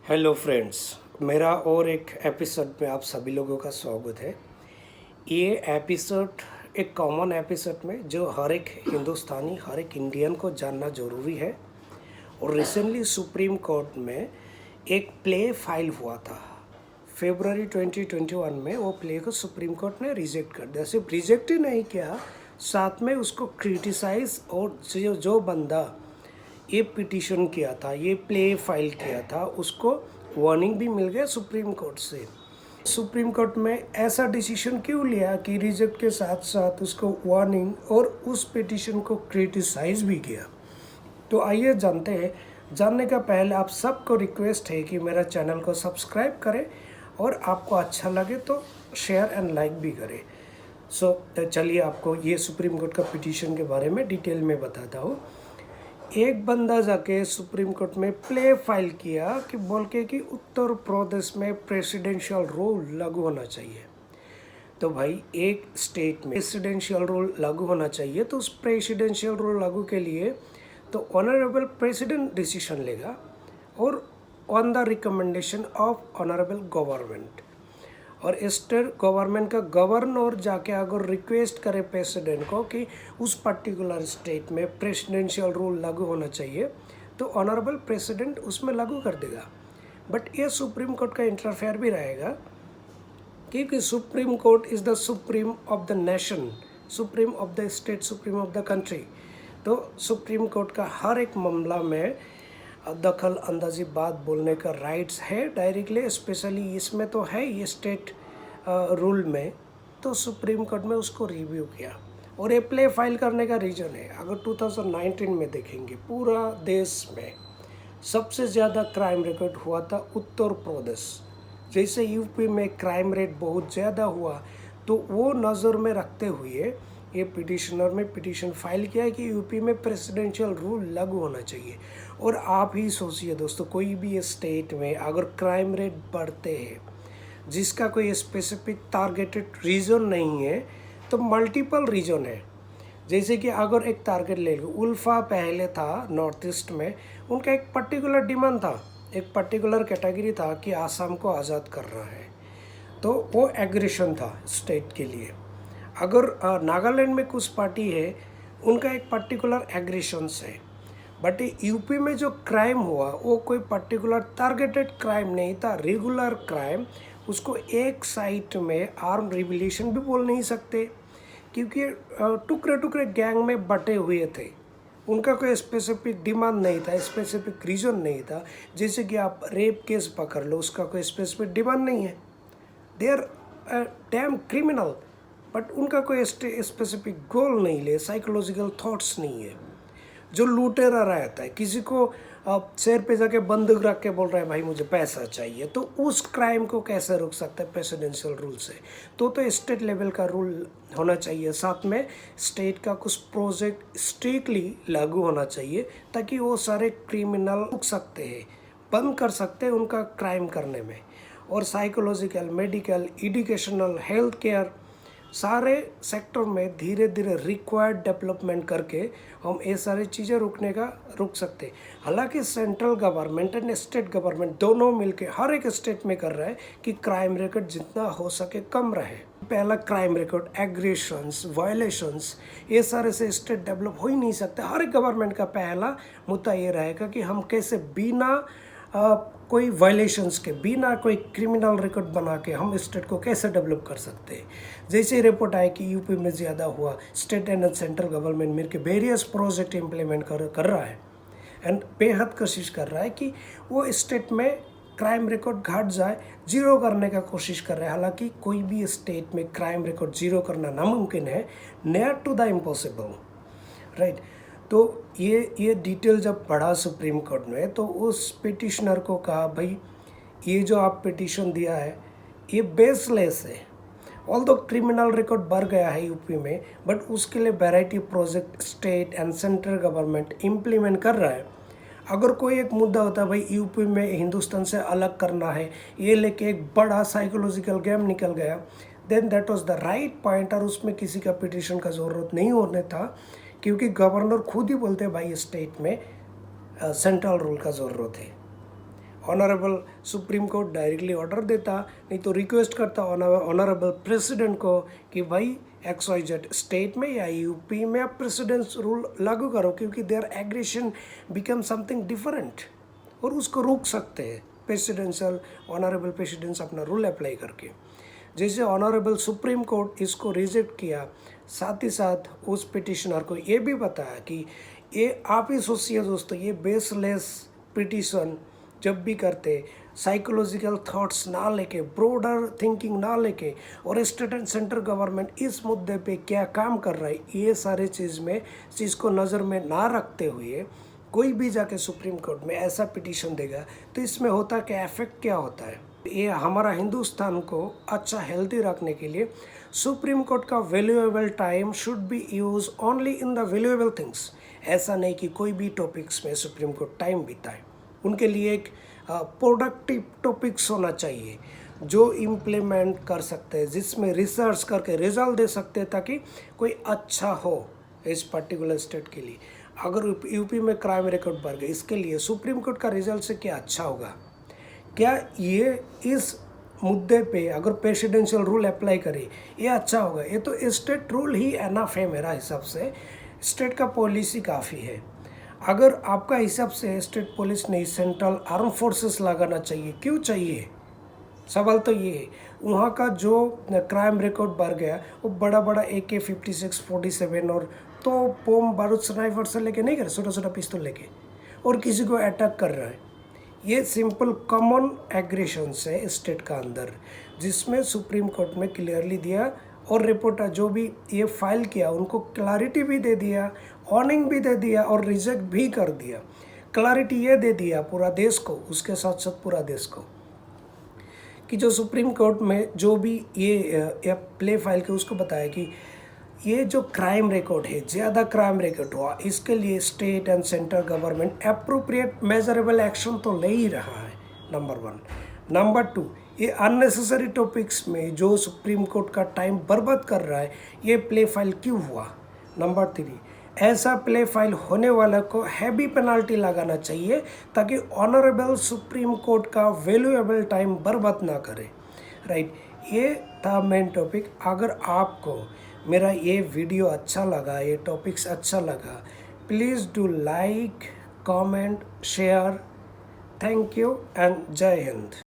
Hello friends, मेरा और एक एपिसोड में आप सभी लोगों का स्वागत है। ये एपिसोड एक कॉमन एपिसोड में जो हर एक हिंदुस्तानी, हर एक इंडियन को जानना ज़रूरी है। और रिसेंटली सुप्रीम कोर्ट में एक प्ले फाइल हुआ था फरवरी 2021 में। वो प्ले को सुप्रीम कोर्ट ने रिजेक्ट कर दिया। सिर्फ रिजेक्ट ही नहीं किया, साथ में उसको क्रिटिसाइज, और जो बंदा ये पिटीशन किया था, ये प्ले फाइल किया था, उसको वार्निंग भी मिल गया सुप्रीम कोर्ट से। सुप्रीम कोर्ट में ऐसा डिसीजन क्यों लिया कि रिजेक्ट के साथ साथ उसको वार्निंग और उस पिटीशन को क्रिटिसाइज भी किया। तो आइए जानते हैं। जानने का पहले आप सबको रिक्वेस्ट है कि मेरा चैनल को सब्सक्राइब करें और आपको अच्छा लगे तो शेयर एंड लाइक भी करें। चलिए आपको ये सुप्रीम कोर्ट का पिटीशन के बारे में डिटेल में बताता हूँ। एक बंदा जाके सुप्रीम कोर्ट में प्ले फाइल किया कि बोल के कि उत्तर प्रदेश में प्रेसिडेंशियल रूल लागू होना चाहिए। तो भाई, एक स्टेट में प्रेसिडेंशियल रूल लागू होना चाहिए, तो उस प्रेसिडेंशियल रूल लागू के लिए तो ऑनरेबल प्रेसिडेंट डिसीजन लेगा और on the recommendation of honourable government. और स्टेट गवर्नमेंट का गवर्नर जाके अगर रिक्वेस्ट करे प्रेसिडेंट को कि उस पर्टिकुलर स्टेट में प्रेसिडेंशियल रूल लागू होना चाहिए, तो ऑनरेबल प्रेसिडेंट उसमें लागू कर देगा। बट ये सुप्रीम कोर्ट का इंटरफेयर भी रहेगा, क्योंकि supreme court is the supreme of the nation, supreme of the state, supreme of the country. तो सुप्रीम कोर्ट का हर एक मामला में दखल अंदाजी बात बोलने का राइट्स है डायरेक्टली, स्पेशली इसमें तो है ये स्टेट रूल में। तो सुप्रीम कोर्ट में उसको रिव्यू किया और ये प्ले फाइल करने का रीज़न है, अगर 2019 में देखेंगे पूरा देश में सबसे ज़्यादा क्राइम रिकॉर्ड हुआ था उत्तर प्रदेश। जैसे यूपी में क्राइम रेट बहुत ज़्यादा हुआ, तो वो नज़र में रखते हुए ये पिटिशनर में पिटीशन फाइल किया है कि यूपी में प्रेसिडेंशियल रूल लागू होना चाहिए। और आप ही सोचिए दोस्तों, कोई भी स्टेट में अगर क्राइम रेट बढ़ते हैं जिसका कोई स्पेसिफिक टारगेटेड रीज़न नहीं है, तो मल्टीपल रीज़न है। जैसे कि अगर एक टारगेट ले लो, उल्फा पहले था नॉर्थ ईस्ट में, उनका एक पर्टिकुलर डिमांड था, एक पर्टिकुलर कैटेगरी था कि आसाम को आज़ाद करना है, तो वो एग्रेशन था स्टेट के लिए। अगर नागालैंड में कुछ पार्टी है, उनका एक पर्टिकुलर एग्रेशंस है। बट यूपी में जो क्राइम हुआ वो कोई पर्टिकुलर टारगेटेड क्राइम नहीं था, रेगुलर क्राइम। उसको एक साइट में आर्म रिवॉल्यूशन भी बोल नहीं सकते, क्योंकि टुकड़े टुकड़े गैंग में बटे हुए थे। उनका कोई स्पेसिफिक डिमांड नहीं था, स्पेसिफिक रीज़न नहीं था। जैसे कि आप रेप केस पकड़ लो, उसका कोई स्पेसिफिक डिमांड नहीं है, they are damn criminal. But उनका कोई स्पेसिफिक गोल नहीं ले, साइकोलॉजिकल थॉट्स नहीं है। जो लूटेरा रहता है, किसी को शेर पे जाके बंदूक रख के बोल रहा है भाई मुझे पैसा चाहिए, तो उस क्राइम को कैसे रोक सकता है प्रेसिडेंशियल रूल से? तो स्टेट लेवल का रूल होना चाहिए, साथ में स्टेट का कुछ प्रोजेक्ट स्ट्रिक्टली लागू होना चाहिए, ताकि वो सारे क्रिमिनल रुक सकते हैं, बंद कर सकते हैं उनका क्राइम करने में। और psychological, medical, educational, health care, सारे सेक्टर में धीरे धीरे रिक्वायर्ड डेवलपमेंट करके हम ये सारी चीज़ें रुक सकते। हालांकि central government and state government दोनों मिलके हर एक स्टेट में कर रहा है कि क्राइम रिकॉर्ड जितना हो सके कम रहे। पहला क्राइम रिकॉर्ड, एग्रेशंस, वायलेशंस, ये सारे से स्टेट डेवलप हो ही नहीं सकते। हर एक गवर्नमेंट का पहला मुद्दा ये रहेगा कि हम कैसे बिना कोई वायलेशंस के, बिना कोई क्रिमिनल रिकॉर्ड बना के हम स्टेट को कैसे डेवलप कर सकते हैं। जैसे रिपोर्ट आए कि यूपी में ज़्यादा हुआ, स्टेट एंड सेंट्रल गवर्नमेंट मिलकर वेरियस प्रोजेक्ट इम्प्लीमेंट कर रहा है एंड बेहद कोशिश कर रहा है कि वो स्टेट में क्राइम रिकॉर्ड घट जाए, जीरो करने का कोशिश कर रहा है। हालांकि कोई भी स्टेट में क्राइम रिकॉर्ड जीरो करना नामुमकिन है, near to the impossible, right. तो ये डिटेल जब पढ़ा सुप्रीम कोर्ट में, तो उस पिटिशनर को कहा भाई ये जो आप पिटिशन दिया है ये बेसलेस है। ऑल्दो क्रिमिनल रिकॉर्ड बढ़ गया है यूपी में, बट उसके लिए variety project state and central government implement कर रहा है। अगर कोई एक मुद्दा होता है भाई यूपी में हिंदुस्तान से अलग करना है, ये लेके एक बड़ा साइकोलॉजिकल गेम निकल गया, then that was the right point, और उसमें किसी का पिटिशन का ज़रूरत नहीं होने था, क्योंकि गवर्नर खुद ही बोलते हैं भाई स्टेट में सेंट्रल रूल का ज़रूरत है। Honourable Supreme court directly order देता, नहीं तो रिक्वेस्ट करता ऑनरेबल प्रेसिडेंट को कि भाई XYZ स्टेट में या यूपी में आप प्रेसिडेंस रूल लागू करो, क्योंकि their aggression become something different, और उसको रोक सकते हैं प्रेसिडेंशियल ऑनरेबल प्रेसिडेंस अपना रूल अप्लाई करके। जैसे ऑनरेबल सुप्रीम कोर्ट इसको रिजेक्ट किया, साथ ही साथ उस पिटिशनर को ये भी बताया कि ये आप ही सोचिए दोस्तों, ये बेसलेस पिटिशन जब भी करते, साइकोलॉजिकल थॉट्स ना लेके, ब्रॉडर थिंकिंग ना लेके, और स्टेट एंड सेंट्रल गवर्नमेंट इस मुद्दे पे क्या काम कर रहा है, ये सारे चीज़ को नज़र में ना रखते हुए कोई भी जाके सुप्रीम कोर्ट में ऐसा पिटीशन देगा, तो इसमें होता क्या, इफेक्ट क्या होता है। ये हमारा हिंदुस्तान को अच्छा हेल्दी रखने के लिए सुप्रीम कोर्ट का valuable time should be use only in the valuable things. ऐसा नहीं कि कोई भी टॉपिक्स में सुप्रीम कोर्ट टाइम बिताए, उनके लिए एक प्रोडक्टिव टॉपिक्स होना चाहिए जो इम्प्लीमेंट कर सकते हैं, जिसमें रिसर्च करके रिजल्ट दे सकते हैं, ताकि कोई अच्छा हो इस पर्टिकुलर स्टेट के लिए। अगर यूपी में क्राइम रिकॉर्ड बढ़ गए, इसके लिए सुप्रीम कोर्ट का रिजल्ट से क्या अच्छा होगा, क्या ये इस मुद्दे पे अगर प्रेसिडेंशियल रूल अप्लाई करे ये अच्छा होगा। ये तो स्टेट रूल ही एनफ है मेरा हिसाब से, स्टेट का पॉलिसी काफ़ी है। अगर आपका हिसाब से स्टेट पुलिस नहीं सेंट्रल आर्म फोर्सेस लगाना चाहिए, क्यों चाहिए, सवाल तो ये है। वहाँ का जो क्राइम रिकॉर्ड बढ़ गया, वो बड़ा बड़ा AK-56, 47 और तो बम बारूद स्नाइपर से लेके नहीं कर, छोटा छोटा पिस्तौल लेके और किसी को अटैक कर रहा है। ये सिंपल कॉमन एग्रेशन है स्टेट का अंदर, जिसमें सुप्रीम कोर्ट में क्लियरली दिया, और रिपोर्टर जो भी ये फाइल किया उनको क्लैरिटी भी दे दिया, वार्निंग भी दे दिया और रिजेक्ट भी कर दिया। क्लैरिटी ये दे दिया पूरा देश को, उसके साथ साथ पूरा देश को, कि जो सुप्रीम कोर्ट में जो भी ये प्ले फाइल के उसको बताया कि ये जो क्राइम रिकॉर्ड है, ज़्यादा क्राइम रिकॉर्ड हुआ, इसके लिए state and central government appropriate measurable action तो ले ही रहा है, नंबर 1। नंबर 2, ये अननेसेसरी टॉपिक्स में जो सुप्रीम कोर्ट का टाइम बर्बाद कर रहा है, ये प्ले फाइल क्यों हुआ। नंबर 3, ऐसा प्ले फाइल होने वाला को हैवी पेनाल्टी लगाना चाहिए, ताकि ऑनरेबल सुप्रीम कोर्ट का वैल्यूएबल टाइम बर्बाद ना करे। राइट, ये था मेन टॉपिक। अगर आपको मेरा ये वीडियो अच्छा लगा, ये टॉपिक्स अच्छा लगा, please do like, comment, share. Thank you and जय हिंद।